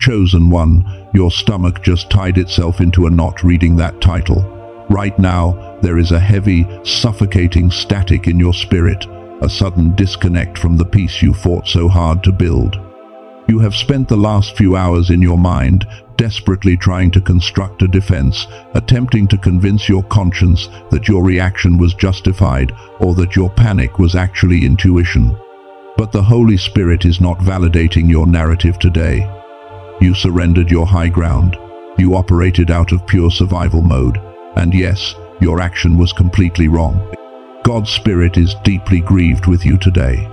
Chosen one, your stomach just tied itself into a knot reading that title. Right now, there is a heavy, suffocating static in your spirit, a sudden disconnect from the peace you fought so hard to build. You have spent the last few hours in your mind, desperately trying to construct a defense, attempting to convince your conscience that your reaction was justified or that your panic was actually intuition. But the Holy Spirit is not validating your narrative today. You surrendered your high ground. You operated out of pure survival mode. And yes, your action was completely wrong. God's Spirit is deeply grieved with you today.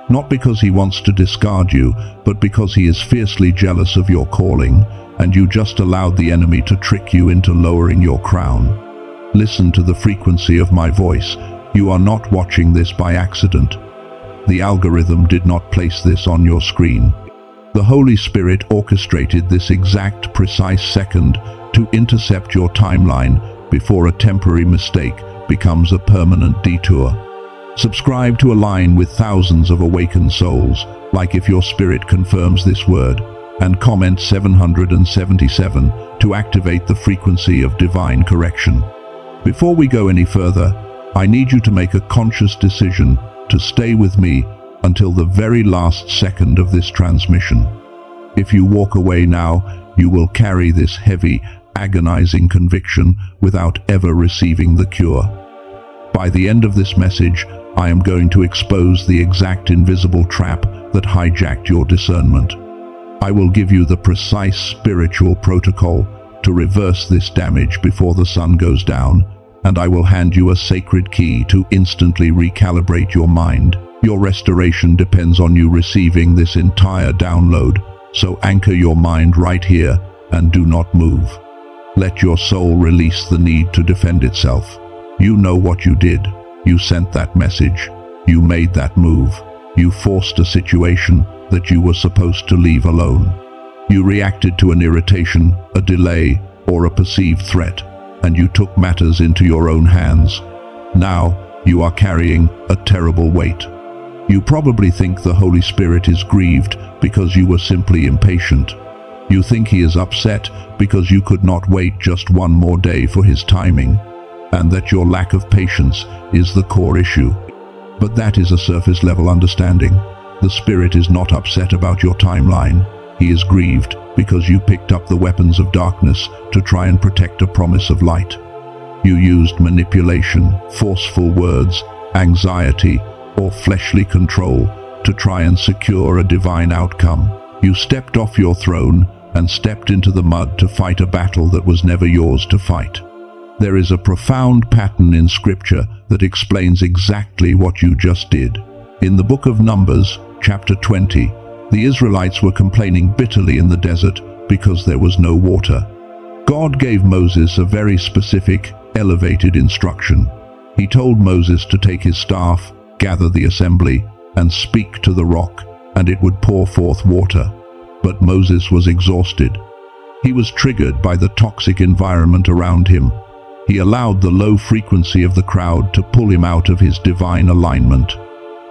Not because he wants to discard you, but because he is fiercely jealous of your calling, and you just allowed the enemy to trick you into lowering your crown. Listen to the frequency of my voice. You are not watching this by accident. The algorithm did not place this on your screen. The Holy Spirit orchestrated this exact, precise second to intercept your timeline before a temporary mistake becomes a permanent detour. Subscribe to align with thousands of awakened souls, like if your spirit confirms this word, and comment 777 to activate the frequency of divine correction. Before we go any further, I need you to make a conscious decision to stay with me until the very last second of this transmission. If you walk away now, you will carry this heavy, agonizing conviction without ever receiving the cure. By the end of this message, I am going to expose the exact invisible trap that hijacked your discernment. I will give you the precise spiritual protocol to reverse this damage before the sun goes down, and I will hand you a sacred key to instantly recalibrate your mind. Your restoration depends on you receiving this entire download, so anchor your mind right here and do not move. Let your soul release the need to defend itself. You know what you did. You sent that message. You made that move. You forced a situation that you were supposed to leave alone. You reacted to an irritation, a delay, or a perceived threat, and you took matters into your own hands. Now, you are carrying a terrible weight. You probably think the Holy Spirit is grieved because you were simply impatient. You think he is upset because you could not wait just one more day for his timing, and that your lack of patience is the core issue. But that is a surface-level understanding. The Spirit is not upset about your timeline. He is grieved because you picked up the weapons of darkness to try and protect a promise of light. You used manipulation, forceful words, anxiety, or fleshly control to try and secure a divine outcome. You stepped off your throne and stepped into the mud to fight a battle that was never yours to fight. There is a profound pattern in Scripture that explains exactly what you just did. In the book of Numbers, chapter 20, the Israelites were complaining bitterly in the desert because there was no water. God gave Moses a very specific, elevated instruction. He told Moses to take his staff, gather the assembly, and speak to the rock, and it would pour forth water. But Moses was exhausted. He was triggered by the toxic environment around him. He allowed the low frequency of the crowd to pull him out of his divine alignment.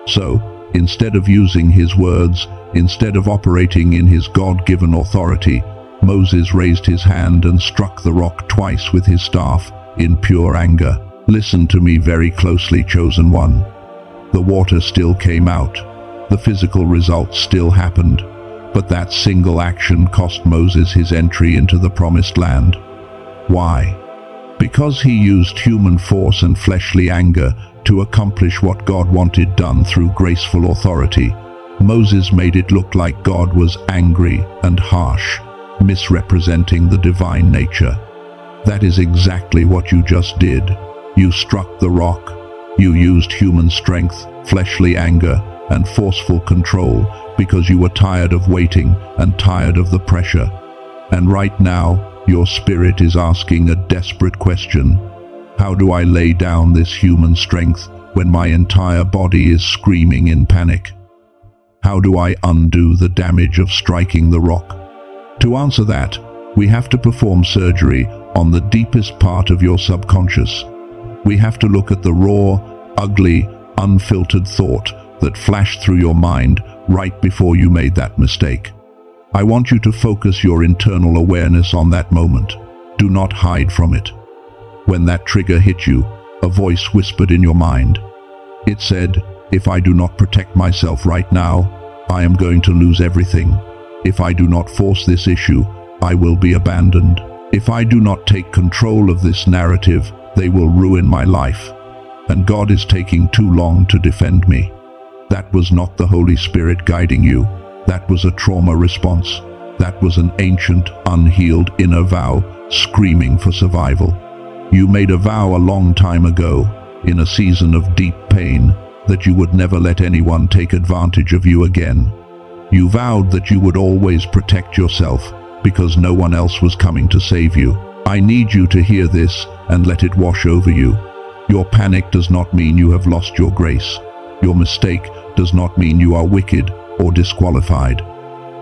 So, instead of using his words, instead of operating in his God-given authority, Moses raised his hand and struck the rock twice with his staff in pure anger. Listen to me very closely, chosen one. The water still came out. The physical results still happened. But that single action cost Moses his entry into the promised land. Why? Because he used human force and fleshly anger to accomplish what God wanted done through graceful authority. Moses made it look like God was angry and harsh, misrepresenting the divine nature. That is exactly what you just did. You struck the rock. You used human strength, fleshly anger, and forceful control because you were tired of waiting and tired of the pressure. And right now, your spirit is asking a desperate question. How do I lay down this human strength when my entire body is screaming in panic? How do I undo the damage of striking the rock? To answer that, we have to perform surgery on the deepest part of your subconscious. We have to look at the raw, ugly, unfiltered thought that flashed through your mind right before you made that mistake. I want you to focus your internal awareness on that moment. Do not hide from it. When that trigger hit you, a voice whispered in your mind. It said, if I do not protect myself right now, I am going to lose everything. If I do not force this issue, I will be abandoned. If I do not take control of this narrative, they will ruin my life. And God is taking too long to defend me. That was not the Holy Spirit guiding you. That was a trauma response. That was an ancient, unhealed inner vow, screaming for survival. You made a vow a long time ago, in a season of deep pain, that you would never let anyone take advantage of you again. You vowed that you would always protect yourself, because no one else was coming to save you. I need you to hear this and let it wash over you. Your panic does not mean you have lost your grace. Your mistake does not mean you are wicked or disqualified.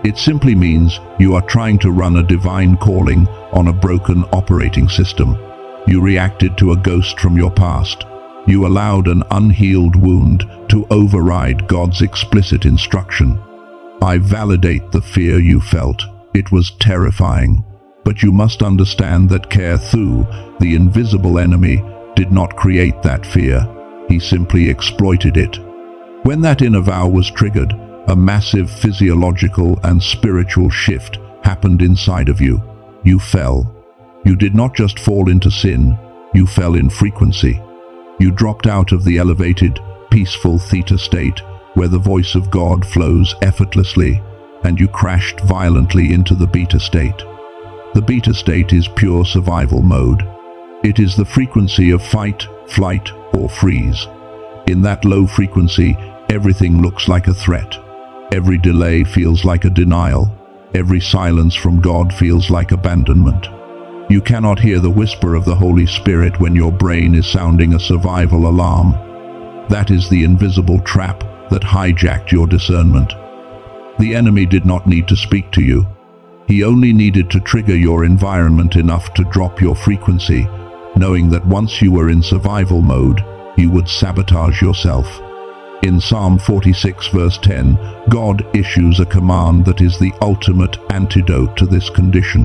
It simply means you are trying to run a divine calling on a broken operating system. You reacted to a ghost from your past. You allowed an unhealed wound to override God's explicit instruction. I validate the fear you felt. It was terrifying. But you must understand that Kethu, the invisible enemy, did not create that fear. He simply exploited it. When that inner vow was triggered, a massive physiological and spiritual shift happened inside of you. You fell. You did not just fall into sin, you fell in frequency. You dropped out of the elevated, peaceful theta state where the voice of God flows effortlessly, and you crashed violently into the beta state. The beta state is pure survival mode. It is the frequency of fight, flight, or freeze. In that low frequency, everything looks like a threat. Every delay feels like a denial. Every silence from God feels like abandonment. You cannot hear the whisper of the Holy Spirit when your brain is sounding a survival alarm. That is the invisible trap that hijacked your discernment. The enemy did not need to speak to you. He only needed to trigger your environment enough to drop your frequency, knowing that once you were in survival mode, you would sabotage yourself. In Psalm 46 verse 10, God issues a command that is the ultimate antidote to this condition.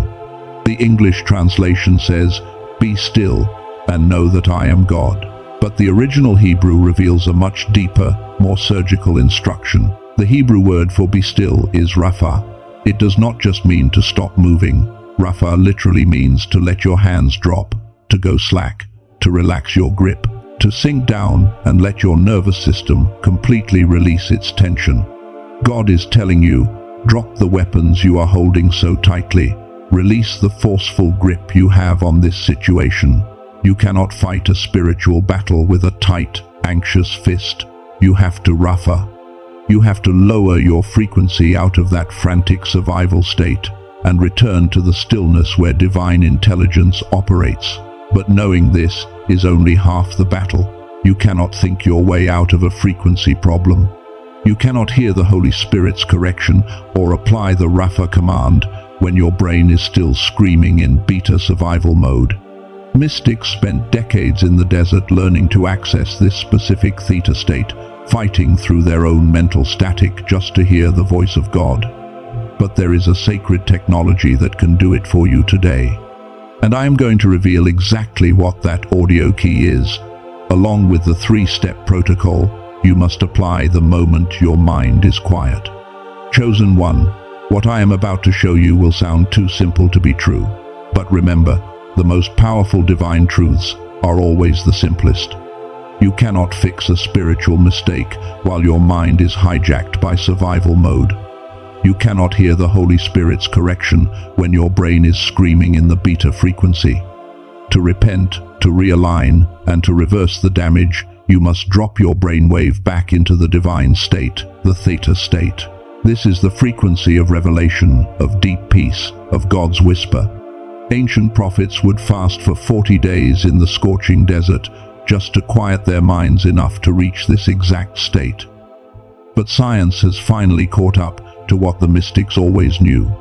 The English translation says, "Be still and know that I am God." But the original Hebrew reveals a much deeper, more surgical instruction. The Hebrew word for be still is rapha. It does not just mean to stop moving. Rapha literally means to let your hands drop, to go slack, to relax your grip, to sink down and let your nervous system completely release its tension. God is telling you, drop the weapons you are holding so tightly. Release the forceful grip you have on this situation. You cannot fight a spiritual battle with a tight, anxious fist. You have to rapha. You have to lower your frequency out of that frantic survival state and return to the stillness where divine intelligence operates. But knowing this is only half the battle. You cannot think your way out of a frequency problem. You cannot hear the Holy Spirit's correction or apply the rapha command when your brain is still screaming in beta survival mode. Mystics spent decades in the desert learning to access this specific theta state, fighting through their own mental static just to hear the voice of God. But there is a sacred technology that can do it for you today. And I am going to reveal exactly what that audio key is. Along with the 3-step protocol, you must apply the moment your mind is quiet. Chosen one, what I am about to show you will sound too simple to be true. But remember, the most powerful divine truths are always the simplest. You cannot fix a spiritual mistake while your mind is hijacked by survival mode. You cannot hear the Holy Spirit's correction when your brain is screaming in the beta frequency. To repent, to realign, and to reverse the damage, you must drop your brainwave back into the divine state, the theta state. This is the frequency of revelation, of deep peace, of God's whisper. Ancient prophets would fast for 40 days in the scorching desert just to quiet their minds enough to reach this exact state. But science has finally caught up to what the mystics always knew.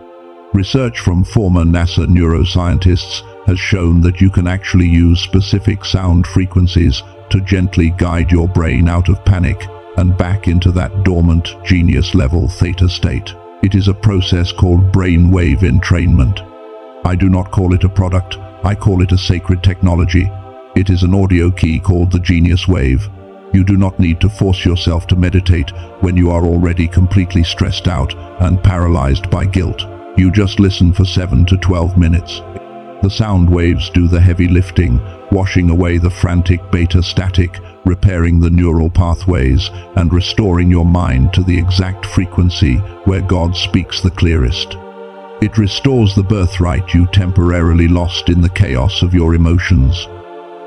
Research from former NASA neuroscientists has shown that you can actually use specific sound frequencies to gently guide your brain out of panic and back into that dormant, genius-level theta state. It is a process called brainwave entrainment. I do not call it a product, I call it a sacred technology. It is an audio key called the genius wave. You do not need to force yourself to meditate when you are already completely stressed out and paralyzed by guilt. You just listen for 7 to 12 minutes. The sound waves do the heavy lifting, washing away the frantic beta static, repairing the neural pathways, and restoring your mind to the exact frequency where God speaks the clearest. It restores the birthright you temporarily lost in the chaos of your emotions.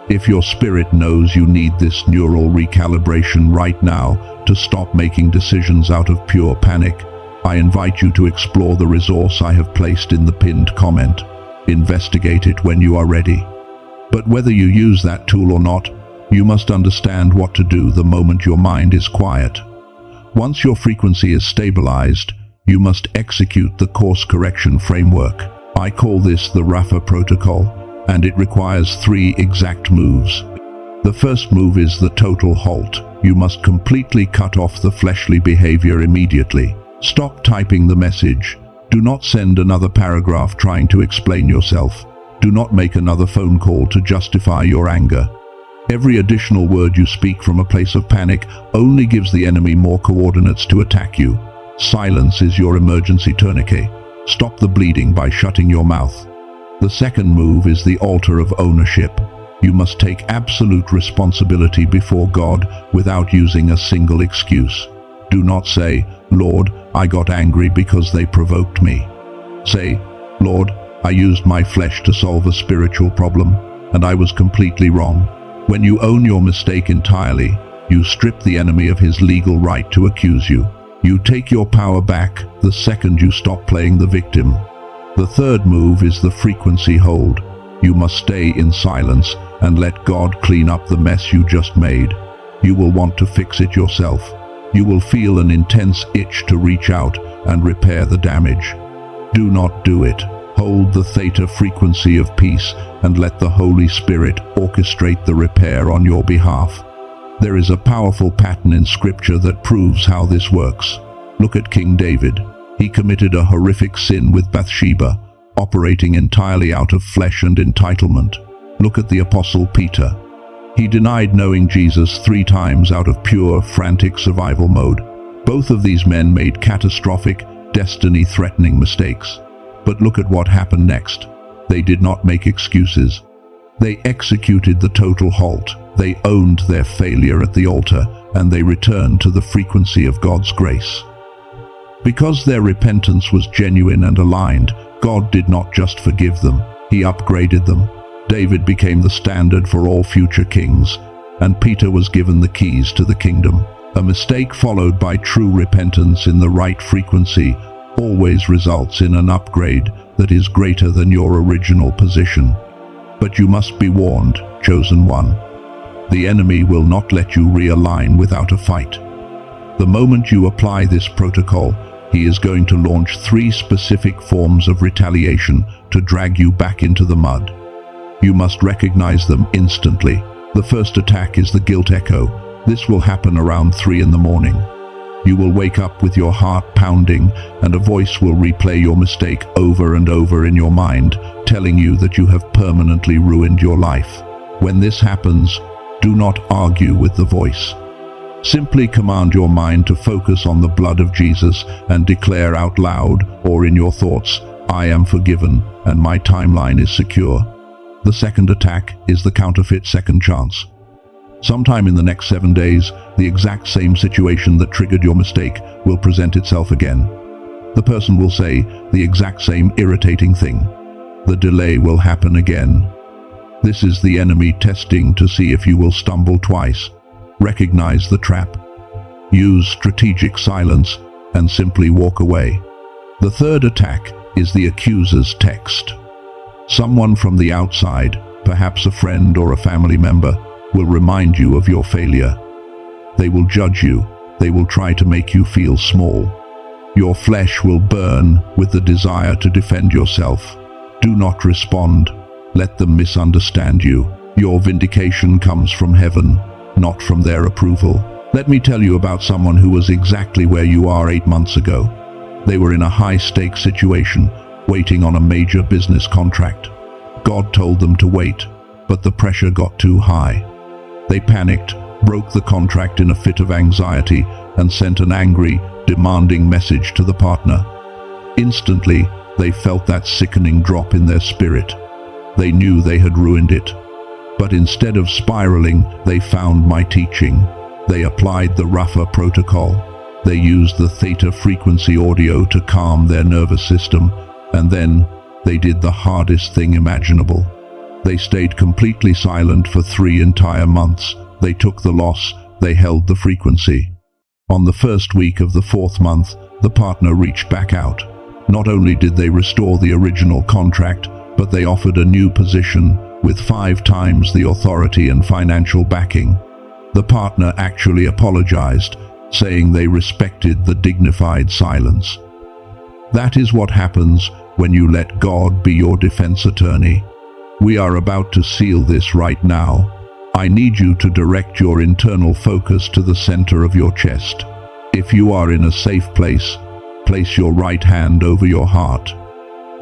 If your spirit knows you need this neural recalibration right now to stop making decisions out of pure panic, I invite you to explore the resource I have placed in the pinned comment. Investigate it when you are ready. But whether you use that tool or not, you must understand what to do the moment your mind is quiet. Once your frequency is stabilized, you must execute the course correction framework. I call this the Rafa protocol, and it requires 3 exact moves. The first move is the total halt. You must completely cut off the fleshly behavior immediately. Stop typing the message. Do not send another paragraph trying to explain yourself. Do not make another phone call to justify your anger. Every additional word you speak from a place of panic only gives the enemy more coordinates to attack you. Silence is your emergency tourniquet. Stop the bleeding by shutting your mouth. The second move is the altar of ownership. You must take absolute responsibility before God without using a single excuse. Do not say, "Lord, I got angry because they provoked me." Say, "Lord, I used my flesh to solve a spiritual problem, and I was completely wrong." When you own your mistake entirely, you strip the enemy of his legal right to accuse you. You take your power back the second you stop playing the victim. The third move is the frequency hold. You must stay in silence and let God clean up the mess you just made. You will want to fix it yourself. You will feel an intense itch to reach out and repair the damage. Do not do it. Hold the theta frequency of peace and let the Holy Spirit orchestrate the repair on your behalf. There is a powerful pattern in Scripture that proves how this works. Look at King David. He committed a horrific sin with Bathsheba, operating entirely out of flesh and entitlement. Look at the Apostle Peter. He denied knowing Jesus 3 times out of pure, frantic survival mode. Both of these men made catastrophic, destiny-threatening mistakes. But look at what happened next. They did not make excuses. They executed the total halt. They owned their failure at the altar, and they returned to the frequency of God's grace. Because their repentance was genuine and aligned, God did not just forgive them, He upgraded them. David became the standard for all future kings, and Peter was given the keys to the kingdom. A mistake followed by true repentance in the right frequency always results in an upgrade that is greater than your original position. But you must be warned, chosen one. The enemy will not let you realign without a fight. The moment you apply this protocol, he is going to launch 3 specific forms of retaliation to drag you back into the mud. You must recognize them instantly. The first attack is the guilt echo. This will happen around 3 in the morning. You will wake up with your heart pounding, and a voice will replay your mistake over and over in your mind, telling you that you have permanently ruined your life. When this happens, do not argue with the voice. Simply command your mind to focus on the blood of Jesus and declare out loud or in your thoughts, "I am forgiven and my timeline is secure." The second attack is the counterfeit second chance. Sometime in the next 7 days, the exact same situation that triggered your mistake will present itself again. The person will say the exact same irritating thing. The delay will happen again. This is the enemy testing to see if you will stumble twice. Recognize the trap. Use strategic silence and simply walk away. The third attack is the accuser's text. Someone from the outside, perhaps a friend or a family member, will remind you of your failure. They will judge you. They will try to make you feel small. Your flesh will burn with the desire to defend yourself. Do not respond. Let them misunderstand you. Your vindication comes from heaven, not from their approval. Let me tell you about someone who was exactly where you are 8 months ago. They were in a high-stakes situation, waiting on a major business contract. God told them to wait, but the pressure got too high. They panicked, broke the contract in a fit of anxiety, and sent an angry, demanding message to the partner. Instantly, they felt that sickening drop in their spirit. They knew they had ruined it. But instead of spiraling, they found my teaching. They applied the Rafa protocol. They used the theta frequency audio to calm their nervous system, and then they did the hardest thing imaginable. They stayed completely silent for 3 entire months. They took the loss. They held the frequency. On the first week of the 4th month, the partner reached back out. Not only did they restore the original contract, but they offered a new position with 5 times the authority and financial backing. The partner actually apologized, saying they respected the dignified silence. That is what happens when you let God be your defense attorney. We are about to seal this right now. I need you to direct your internal focus to the center of your chest. If you are in a safe place, place your right hand over your heart.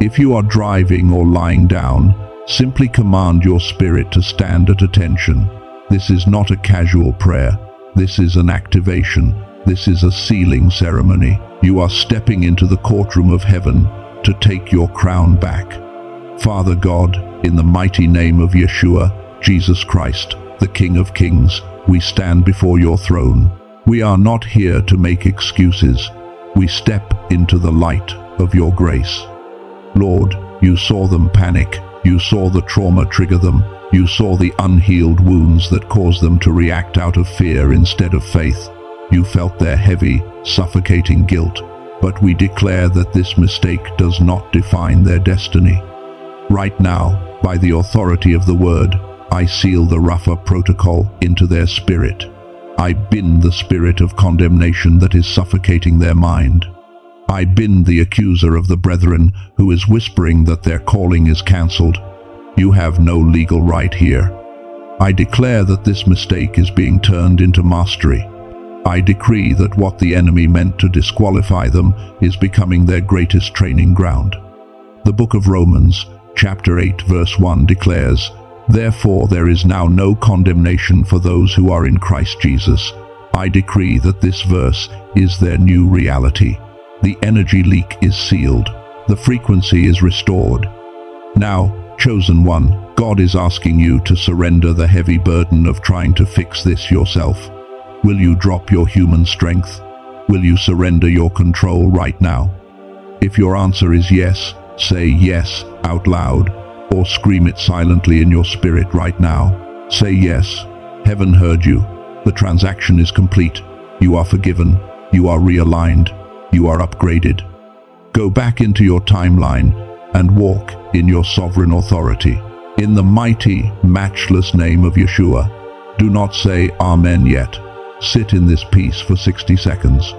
If you are driving or lying down, simply command your spirit to stand at attention. This is not a casual prayer. This is an activation. This is a sealing ceremony. You are stepping into the courtroom of heaven to take your crown back. Father God, in the mighty name of Yeshua, Jesus Christ, the King of Kings, we stand before your throne. We are not here to make excuses. We step into the light of your grace. Lord, you saw them panic. You saw the trauma trigger them. You saw the unhealed wounds that caused them to react out of fear instead of faith. You felt their heavy, suffocating guilt. But we declare that this mistake does not define their destiny. Right now, by the authority of the Word, I seal the Rafa protocol into their spirit. I bind the spirit of condemnation that is suffocating their mind. I bind the accuser of the brethren who is whispering that their calling is cancelled. You have no legal right here. I declare that this mistake is being turned into mastery. I decree that what the enemy meant to disqualify them is becoming their greatest training ground. The book of Romans, chapter 8, verse 1 declares, "Therefore there is now no condemnation for those who are in Christ Jesus." I decree that this verse is their new reality. The energy leak is sealed. The frequency is restored. Now, chosen one, God is asking you to surrender the heavy burden of trying to fix this yourself. Will you drop your human strength? Will you surrender your control right now? If your answer is yes, say yes out loud, or scream it silently in your spirit right now. Say yes. Heaven heard you. The transaction is complete. You are forgiven. You are realigned. You are upgraded. Go back into your timeline and walk in your sovereign authority. In the mighty, matchless name of Yeshua. Do not say Amen yet. Sit in this peace for 60 seconds.